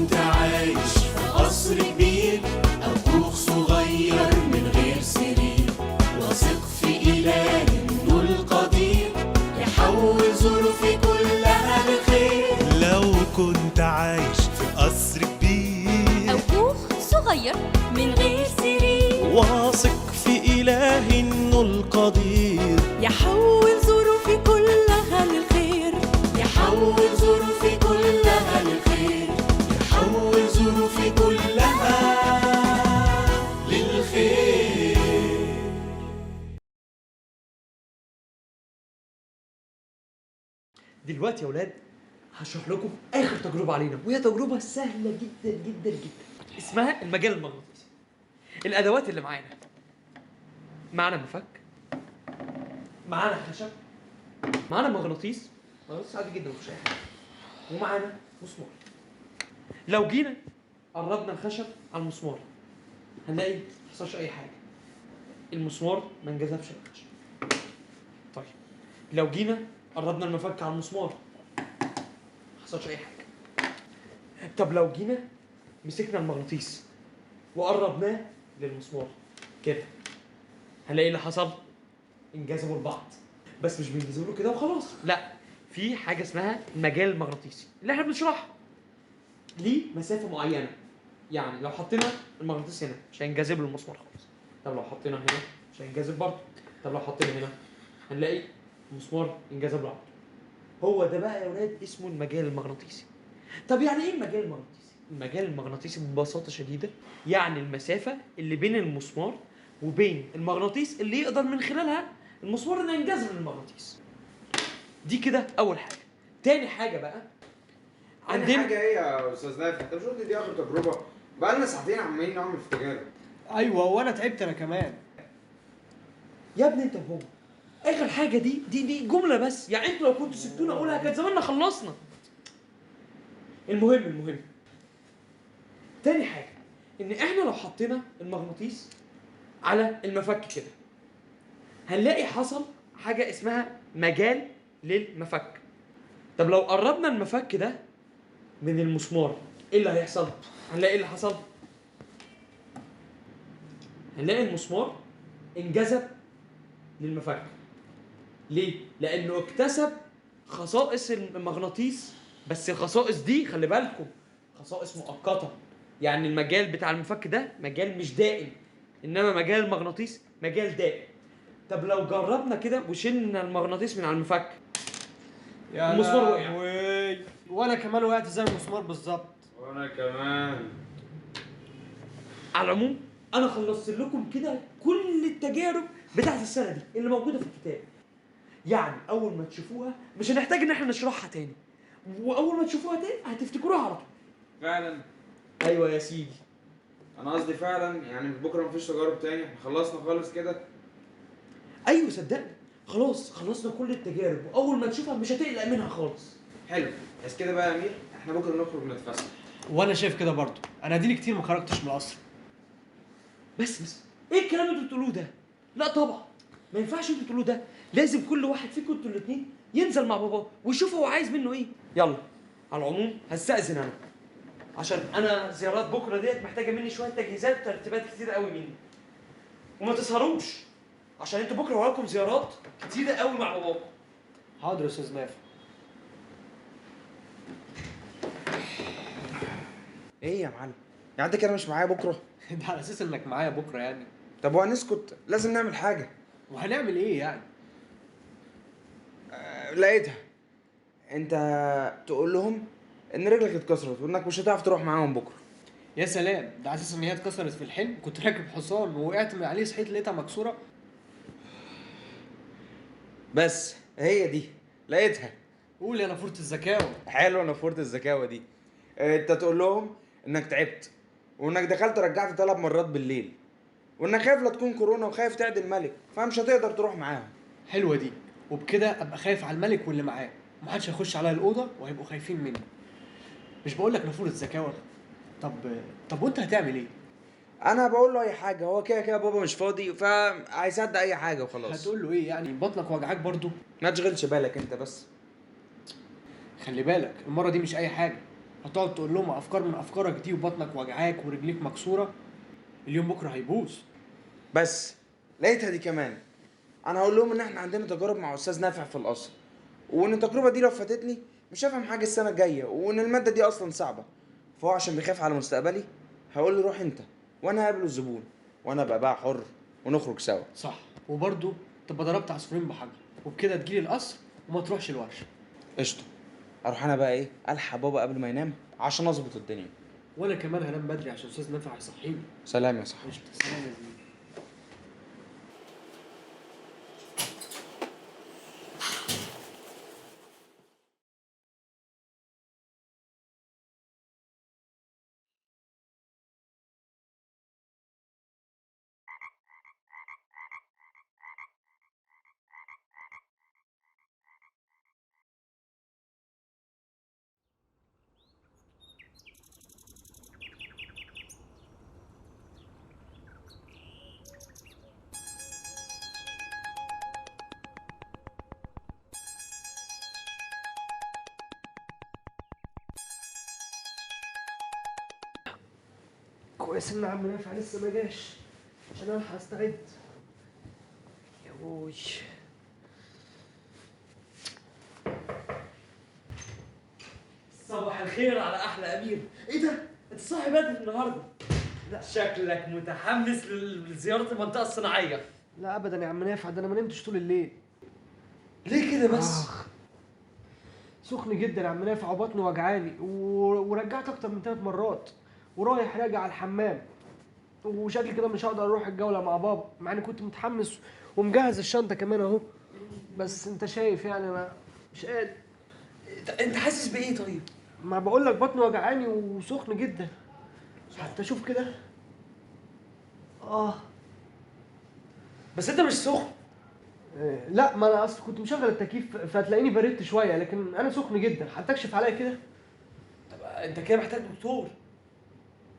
كنت عايش في قصر كبير أو كوخ صغير من غير سرير، واثق في إله إنه القدير يحول ظروفي كلها لخير. لو كنت عايش في قصر كبير أو كوخ صغير من غير سرير، واثق في إله إنه القدير يحول ظروفي كلها للخير. يحول ظروفي كلها للخير، يحول ظروفي كلها للخير. دلوقتي يا ولاد هشرح لكم اخر تجربه علينا، وهي تجربه سهله جدا جدا جدا، اسمها المجال المغناطيسي. الادوات اللي معانا مفك، معانا خشب، معانا مغناطيس عادي جدا مفيش اي حاجه، ومعانا مسمار. لو جينا قربنا الخشب على المسمار هنلاقي محصلش اي حاجه، المسمار ما انجذبش للخشب. طيب لو جينا قربنا المفك على المسمار محصلش اي حاجه. طب لو جينا مسكنا المغناطيس وقربناه للمسمار كده هنلاقي اللي حصل، انجذبوا لبعض. بس مش بينجذبوا كده وخلاص، لا، في حاجه اسمها المجال المغناطيسي اللي احنا بنشرحها ليه مسافه معينه. يعني لو حطينا المغناطيس هنا مش هينجذب للمسمار خالص، طب لو حطينا هنا مش هينجذب برضه، طب لو حطينا هنا هنلاقي المسمار انجذب له. هو ده بقى يا ولاد اسمه المجال المغناطيسي. طب يعني ايه المجال المغناطيسي؟ المجال المغناطيسي ببساطه شديده يعني المسافه اللي بين المسمار وبين المغناطيس اللي يقدر من خلالها المسمار انه ينجذب للمغناطيس. دي كده اول حاجه. تاني حاجه بقى عندنا حاجه ايه يا استاذ نافع؟ انت مش قلت دي اخر تجربه؟ بقالنا ساعتين عمالين نعمل في تجارب. ايوه وانا تعبت انا كمان. يا ابني انت وهو اخر حاجه دي جمله بس، يعني انتوا لو كنتوا سبتونا اقولها كان زماننا خلصنا. المهم تاني حاجه ان احنا لو حطينا المغناطيس على المفك كده هنلاقي حصل حاجه اسمها مجال للمفك. طب لو قربنا المفك ده من المسمار ايه اللي هيحصل؟ هنلاقي ايه اللي حصل؟ هنلاقي المسمار انجذب للمفك. ليه؟ لانه اكتسب خصائص المغناطيس، بس الخصائص دي خلي بالكم خصائص مؤقته. يعني المجال بتاع المفك ده مجال مش دائم، انما مجال المغناطيس مجال دائم. طب لو جربنا كده وشلنا المغناطيس من على المفك يا المسمار وقع. وانا كمان وقعت زي المسمار بالظبط. وانا كمان. على العموم انا خلصت لكم كده كل التجارب بتاعت السنه دي اللي موجوده في الكتاب. يعني اول ما تشوفوها مش هنحتاج ان احنا نشرحها تاني، واول ما تشوفوها تاني هتفتكروها على طول. فعلا؟ ايوه يا سيدي. انا قصدي فعلا يعني بكره مفيش تجارب تاني، احنا خلصنا خالص كده. ايوه صدقني خلاص خلصنا كل التجارب، واول ما تشوفها مش هتقلق منها خالص. حلو، بس كده بقى يا امير احنا بكره نخرج نتفسح. وانا شايف كده برضو، انا اديني كتير ما خرجتش من القصر. بس ايه الكلام اللي انتوا بتقولوه ده؟ لا طبعا ما ينفعش انتوا تقولوه ده، لازم كل واحد فيكم انتوا الاثنين ينزل مع باباه ويشوف هو عايز منه ايه. يلا على العموم هستأذن انا، عشان انا زيارات بكره ديت محتاجه مني شويه تجهيزات وترتيبات كتير قوي مني. وما تسهروش عشان انتوا بكره وراكم زيارات كتيره قوي مع باباكم. حاضر يا استاذ نافع. ايه يا معلم؟ يعني انت كده مش معايا بكره؟ ده على اساس انك معايا بكره يعني. طب وهنسكت؟ لازم نعمل حاجه. وهنعمل ايه يعني؟ لقيتها. انت تقول لهم ان رجلك اتكسرت وانك مش هتعرف تروح معاهم بكره. يا سلام، ده على اساس ان هي اتكسرت في الحلم. كنت راكب حصان ووقعت من عليه، صحيت لقيتها مكسوره. بس هي دي لقيتها. قول يا نافوره الزكاوه. حلوه نافوره الزكاوه دي. انت تقول لهم انك تعبت وانك دخلت رجعت 3 مرات بالليل، وانك خايف لا تكون كورونا وخايف تعدي الملك فمش هتقدر تروح معاهم. حلوه دي، وبكده ابقى خايف على الملك واللي معاه، ومحدش هيخش عليا الاوضه وهيبقوا خايفين مني. مش بقول لك نافوره الزكاوه؟ طب وانت هتعمل ايه؟ انا بقول له اي حاجه، هو كده كده بابا مش فاضي فهيصدق اي حاجه وخلاص. هتقول له ايه يعني؟ بطنك وجعاك برضو؟ ما تشغلش بالك انت بس. خلي بالك المره دي مش اي حاجه. هتقعد تقول لهم افكار من افكارك دي وبطنك وجعاك ورجليك مكسوره، اليوم بكره هيبوظ. بس لقيتها دي كمان. انا هقول لهم ان احنا عندنا تجارب مع استاذ نافع في القصر، وان التجربه دي لو فاتتني مش هفهم حاجه السنه الجايه، وان الماده دي اصلا صعبه. فهو عشان بيخاف على مستقبلي هقول له روح انت وانا هقابله الزبون، وانا ابقى بقى حر ونخرج سوا. صح، وبرضه تبقى ضربت عصفورين بحجر، وبكده تجيلي القصر وما تروحش الورشه. قشطه. اروح انا بقى ايه الحق بابا قبل ما ينام عشان اظبط الدنيا. وانا كمان هنام بدري عشان استاذ نافع هيصحيني. سلام يا صاحبي. قشطه، سلام يا زميلي. كويس ان عم نافع لسه ما جاش عشان الحق استعد. يا بوي. صباح الخير على احلى امير. ايه ده؟ انت صاحي بدري النهارده. لا شكلك متحمس لزياره المنطقه الصناعيه. لا ابدا يا عم نافع، ده انا ما نمتش طول الليل. ليه كده بس؟ سخن جدا يا عم نافع وبطني وجعاني ورجعت اكتر من 3 مرات ورايح راجع على الحمام، وشكلي كده مش هقدر اروح الجوله مع بابا مع اني كنت متحمس ومجهز الشنطه كمان اهو، بس انت شايف يعني انا مش قادر. انت حاسس بايه طيب؟ ما بقول لك بطني وجعاني وسخن جدا، حتى شوف كده. بس انت مش سخن. لا، ما انا اصلا كنت مشغل التكييف فتلاقيني بردت شويه، لكن انا سخن جدا. حتى اكشف عليا كده. طب انت كده محتاج دكتور.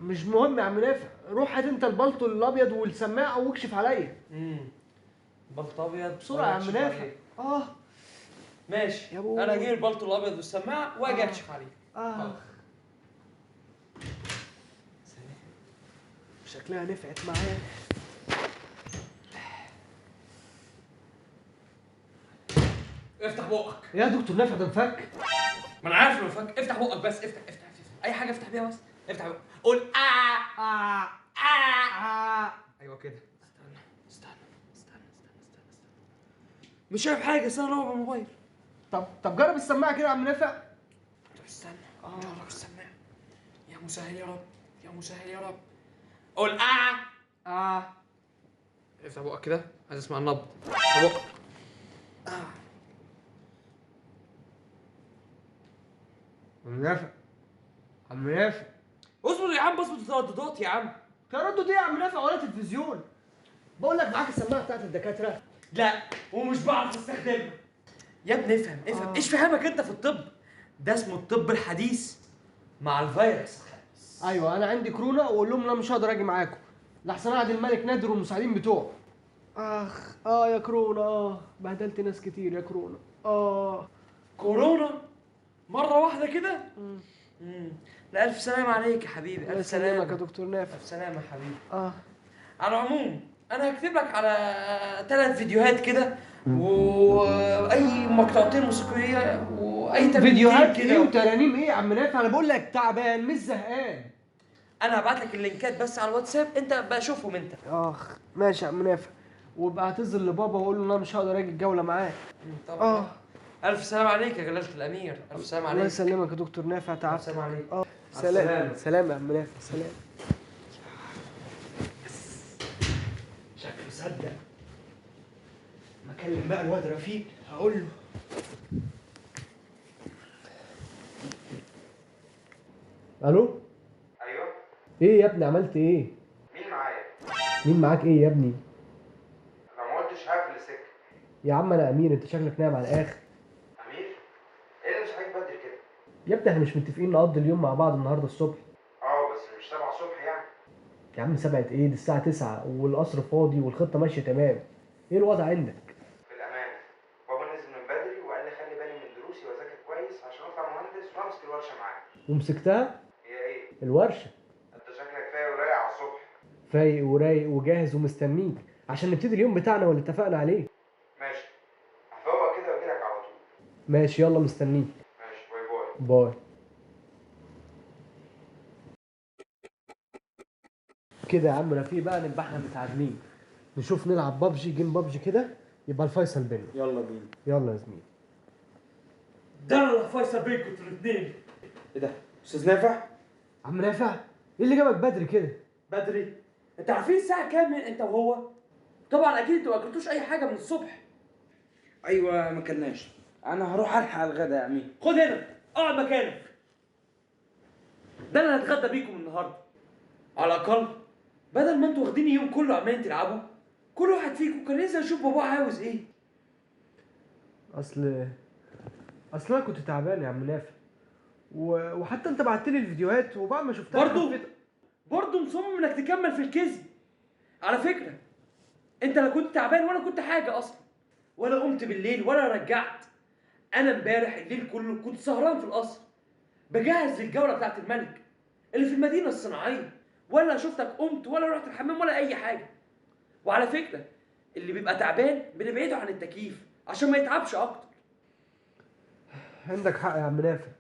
مش مهم يا عم نافع، روح هات انت البلطو الابيض والسماعه واكشف عليا. بلطو ابيض بسرعه يا عم نافع. ماشي، يا ابوي. انا اجيب البلطو الابيض والسماعه واجي اكشف عليك. شكلها نفعت معايا. افتح بقك يا دكتور نافع ده مفك. ما انا عارف انه فك. افتح بقك بس، افتح اي حاجه افتح بيها بس. افتح بقك قول ايوه كده. استنى مش شايف حاجه. استنى انا بالموبايل. طب جرب السماعه كده يا عم نافع. طب استنى جرب السماعه. يا مسهل يا رب، يا مسهل يا رب. قول افتح بقك كده، عايز اسمع النبض. افتح بقك. عم نافع اصبر يا عم، اظبط الترددات يا عم. تردد ايه يا عم نافع ولا تلفزيون؟ بقول لك معاك السماعه بتاعت الدكاتره. لا ومش بعرف استخدمها. يا ابني افهم ايش فهمك انت في الطب؟ ده اسمه الطب الحديث مع الفيروس. ايوه انا عندي كورونا واقول لهم لا مش هقدر اجي معاكم لحسن قعد الملك نادر والمساعدين بتوعه. يا كورونا بهدلت ناس كتير يا كورونا. كورونا مره واحده كده. لا الف سلامه عليك يا حبيبي. الف سلامه يا دكتور نافع. الف سلامه يا حبيبي. على العموم انا هكتب لك على 3 فيديوهات كده واي مقطوعتين موسيقيه واي فيديوهات كده. ايه وترانيم ايه يا عم نافع؟ انا بقول لك تعبان مش زهقان. انا هبعت لك اللينكات بس على الواتساب، انت بقى شوفهم انت. ماشي يا عم نافع، وابقى اعتذر لبابا واقول له انا مش هقدر اجي الجوله معاه. طبعا. الف سلام عليك يا جلاله الامير. الف سلام عليك. الله يسلمك يا دكتور نافع. تعبت. السلام عليك. سلام يا عم نافع. سلام. شكله صدق. ما اكلم بقى الواد رفيق هقول له. الو. ايوه. ايه يا ابني عملت ايه؟ مين معايا؟ مين معاك ايه يا ابني؟ انا ما قلتش هقفل السكه. يا عم انا امير، انت شكلك نايم على الاخر. امير؟ ايه اللي مصحيك بدري كده؟ يا ابني احنا مش متفقين نقضي اليوم مع بعض النهارده الصبح؟ بس مش 7 الصبح يعني. يا عم 7 ايه؟ دي الساعه 9 والقصر فاضي والخطه ماشيه تمام. ايه الوضع عندك؟ في الامان. بابا نزل من بدري وقال لي خلي بالي من دروسي واذاكر كويس عشان اطلع مهندس وامسك الورشه معاه. ومسكتها. هي ايه؟ الورشه. انت شكلك فايق ورايق على الصبح. فايق ورايق وجاهز ومستنيك عشان نبتدي اليوم بتاعنا واللي اتفقنا عليه. ماشي، هفوق كده واجيلك على طول. ماشي يلا مستنيك. ماشي، باي باي. باي. كده يا عم رفيق بقى نبقى احنا متعادلين. نشوف نلعب بابجي، جيم بابجي كده يبقى الفيصل بينا. يلا بينا. يلا يا زميلي. ده انا اللي هفيصل بينكم انتوا الاثنين. ايه ده؟ استاذ نافع؟ عم نافع ايه اللي جابك بدري كده؟ بدري؟ انت عارفين الساعه كام انت وهو؟ طبعا اكيد انتوا ما اكلتوش اي حاجه من الصبح. ايوه ما كلناش. انا هروح الحق الغدا يا امين. خد هنا اقعد مكانك. ده انا هتغدى بيكم النهارده. على الاقل بدل ما انتوا واخدين يوم كله عمالين تلعبوا، كل واحد فيكم كان ينزل يشوف باباه عاوز ايه. اصل انا كنت تعبان يا عم نافع وحتى انت بعت لي الفيديوهات وبعد ما شفتها برضه مصمم انك تكمل في الكذب. على فكره انت لا كنت تعبان ولا كنت حاجه اصلا، ولا قمت بالليل ولا رجعت. انا امبارح الليل كله كنت سهران في القصر بجهز للجوله بتاعت الملك اللي في المدينه الصناعيه، ولا شفتك قمت ولا رحت الحمام ولا اي حاجه. وعلى فكره اللي بيبقى تعبان بنبعده عن التكييف عشان ما يتعبش اكتر. عندك حق يا عم نافع،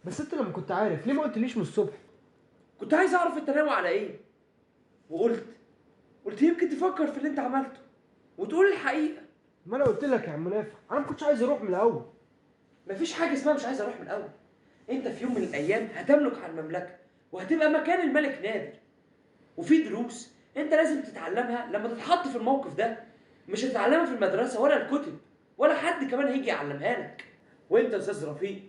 بس انت لما كنت عارف ليه ما قلتليش من الصبح؟ كنت عايز اعرف انت ناوي على ايه، وقلت يمكن تفكر في اللي انت عملته وتقول الحقيقه. ما انا قلت لك يا عم نافع انا ما كنتش عايز اروح من الاول. مفيش حاجه اسمها مش عايز اروح من الاول. انت في يوم من الايام هتملك على المملكه وهتبقى مكان الملك نادر، وفي دروس انت لازم تتعلمها لما تتحط في الموقف ده. مش هتتعلمها في المدرسه ولا الكتب ولا حد كمان هيجي يعلمها لك. وانت يا استاذ رفيق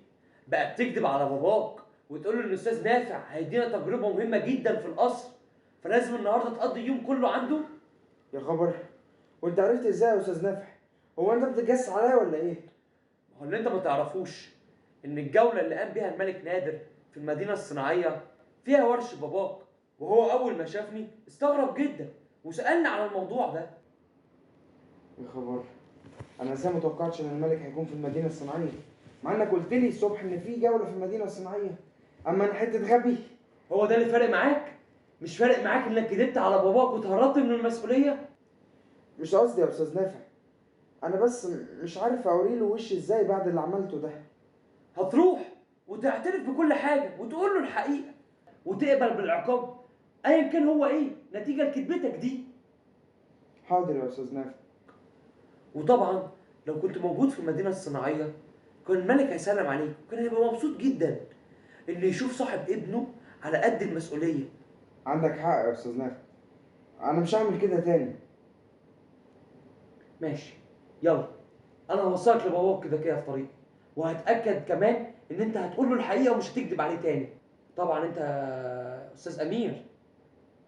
بقى بتكذب على باباك وتقول له ان الاستاذ نافع هيدينا تجربه مهمه جدا في القصر، فلازم النهارده تقضي اليوم كله عنده. يا خبر، وانت عرفت ازاي يا استاذ نافع؟ هو انت بتتجسس عليا ولا ايه؟ هو اللي انت ما تعرفوش ان الجوله اللي قام بيها الملك نادر في المدينه الصناعيه فيها ورش باباك، وهو اول ما شافني استغرب جدا وسالني على الموضوع ده. يا خبر، انا ازاي ما توقعتش ان الملك هيكون في المدينه الصناعيه، مع انك قلت لي الصبح ان في جوله في المدينه الصناعيه. اما انا حته غبي. هو ده اللي فارق معاك؟ مش فارق معاك انك كدبت على باباك وتهربت من المسؤوليه؟ مش قصدي يا استاذ نافع، انا بس مش عارف اوريله وشي ازاي بعد اللي عملته ده. هتروح وتعترف بكل حاجه وتقول له الحقيقه وتقبل بالعقاب ايا كان هو ايه نتيجه لكذبتك دي. حاضر يا استاذ نافع. وطبعا لو كنت موجود في المدينه الصناعيه كان الملك هيسلم عليك وكان هيبقى مبسوط جدا انه يشوف صاحب ابنه على قد المسؤوليه. عندك حق يا استاذ نافع، انا مش هعمل كده تاني. ماشي يلا، انا هوصلك لباباك كده كده في طريقي، وهتاكد كمان ان انت هتقول له الحقيقه ومش هتكذب عليه تاني. طبعا انت استاذ امير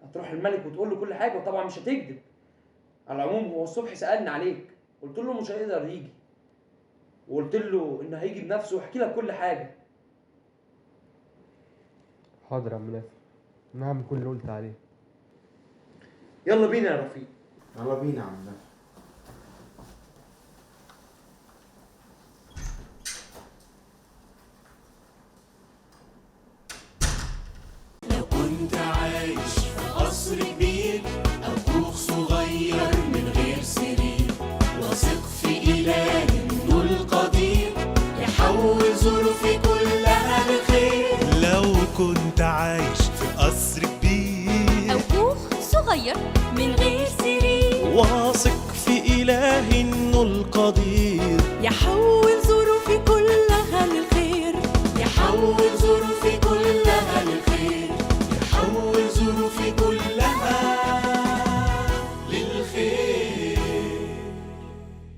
هتروح الملك وتقول له كل حاجه وطبعا مش هتكذب. على العموم هو الصبح سالني عليك، قلت له مش هيقدر يجي، وقلت له انه هيجي بنفسه ويحكي لك كل حاجه. حاضر يا عم نافع، انا هعمل كل اللي قلت عليه. يلا بينا يا رفيق. يلا بينا يا عم نافع. لو كنت عايش في قصر كبير أو كوخ صغير من غير سرير، واثق في إله إنه القدير يحول ظروفي كلها لخير. لو كنت عايش في قصر كبير أو كوخ صغير من غير سرير، واثق في إله إنه القدير